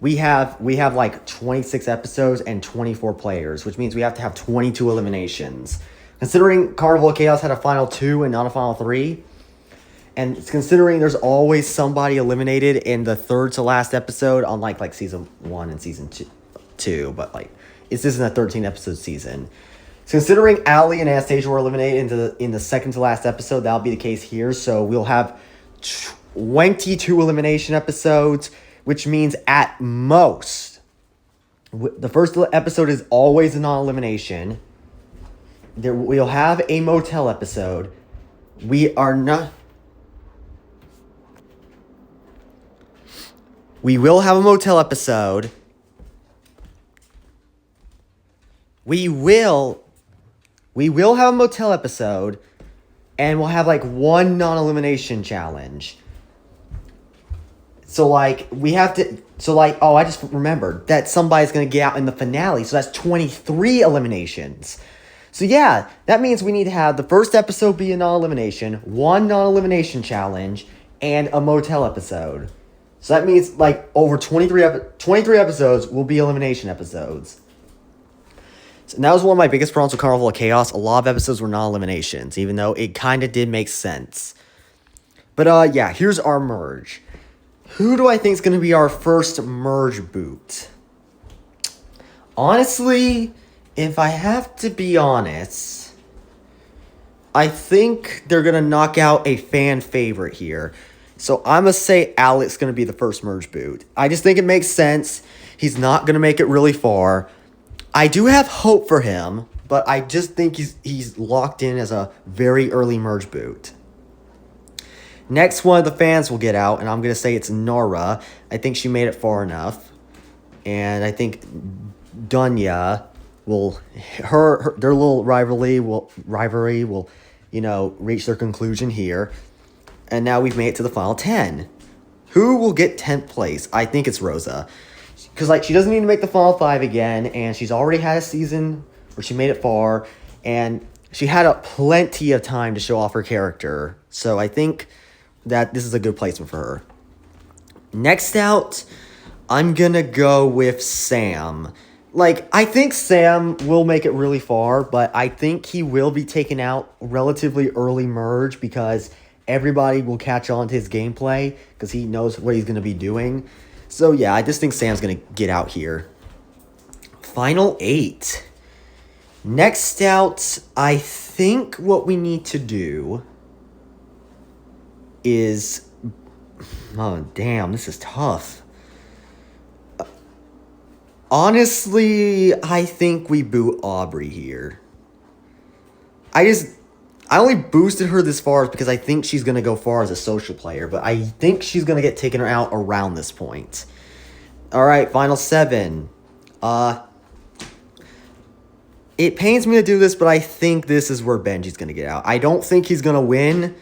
we have like 26 episodes and 24 players, which means we have to have 22 eliminations. Considering Carnival of Chaos had a final 2 and not a final 3, and considering there's always somebody eliminated in the 3rd to last episode, unlike like season 1 and season 2, but like this isn't a 13 episode season. Considering Ali and Anastasia were eliminated in the 2nd to last episode, that'll be the case here. So we'll have 22 elimination episodes, which means at most, the first episode is always a non-elimination. We'll have a motel episode. We will have a motel episode. We will have a motel episode, and we'll have like 1 non-elimination challenge. So, like, I just remembered that somebody's going to get out in the finale. So that's 23 eliminations. So, yeah, that means we need to have the first episode be a non-elimination, 1 non-elimination challenge, and a motel episode. So that means, like, over 23 episodes will be elimination episodes. So, and that was one of my biggest problems with Carnival of Chaos. A lot of episodes were non-eliminations, even though it kind of did make sense. But, yeah, here's our merge. Who do I think is going to be our first merge boot? Honestly, if I have to be honest, I think they're going to knock out a fan favorite here. So I'm going to say Alec's going to be the first merge boot. I just think it makes sense. He's not going to make it really far. I do have hope for him, but I just think he's locked in as a very early merge boot. Next one of the fans will get out, and I'm going to say it's Nora. I think she made it far enough. And I think Dunya will... Their little rivalry will, reach their conclusion here. And now we've made it to the final 10. Who will get 10th place? I think it's Rosa. Because, she doesn't need to make the final 5 again, and she's already had a season where she made it far. And she had a plenty of time to show off her character. So I think that this is a good placement for her. Next out, I'm gonna go with Sam. Like, I think Sam will make it really far, but I think he will be taken out relatively early merge because everybody will catch on to his gameplay because he knows what he's gonna be doing. So yeah, I just think Sam's gonna get out here. Final 8. Next out, I think what we need to do is... Oh, damn, this is tough. Honestly, I think we boot Aubrey here. I only boosted her this far because I think she's going to go far as a social player, but I think she's going to get taken out around this point. Alright, final 7. It pains me to do this, but I think this is where Benji's going to get out. I don't think he's going to win,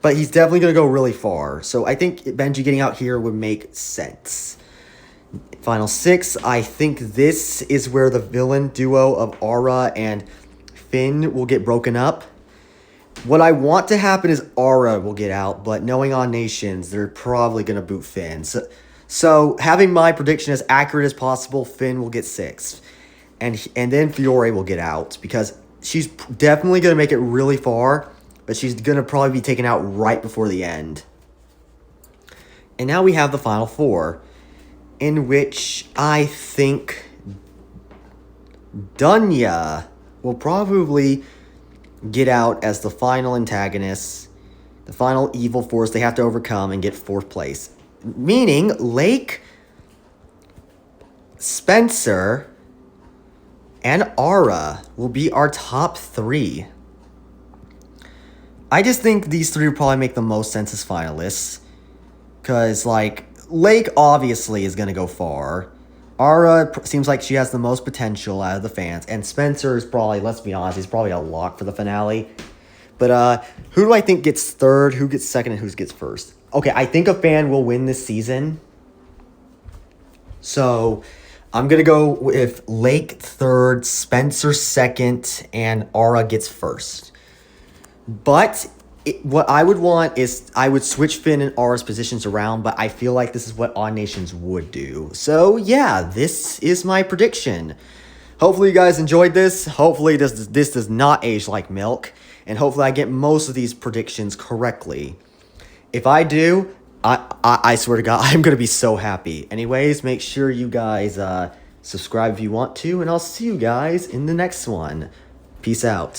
but he's definitely going to go really far. So I think Benji getting out here would make sense. Final 6, I think this is where the villain duo of Aura and Finn will get broken up. What I want to happen is Aura will get out, but knowing On Nations, they're probably going to boot Finn. So having my prediction as accurate as possible, Finn will get 6. And then Fiore will get out because she's definitely going to make it really far, but she's going to probably be taken out right before the end. And now we have the final 4, in which I think Dunya will probably get out as the final antagonist, the final evil force they have to overcome and get 4th place. Meaning, Lake, Spencer, and Aura will be our top 3. I just think these 3 will probably make the most sense as finalists. Because, like, Lake obviously is going to go far. Aura seems like she has the most potential out of the fans. And Spencer is probably, let's be honest, he's probably a lock for the finale. But who do I think gets 3rd, who gets 2nd, and who gets 1st? Okay, I think a fan will win this season. So I'm going to go with Lake 3rd, Spencer 2nd, and Aura gets 1st. But what I would want is I would switch Finn and Aura's positions around, but I feel like this is what On Nations would do. So yeah, this is my prediction. Hopefully you guys enjoyed this. Hopefully this does not age like milk. And hopefully I get most of these predictions correctly. If I do, I swear to God, I'm going to be so happy. Anyways, make sure you guys subscribe if you want to, and I'll see you guys in the next one. Peace out.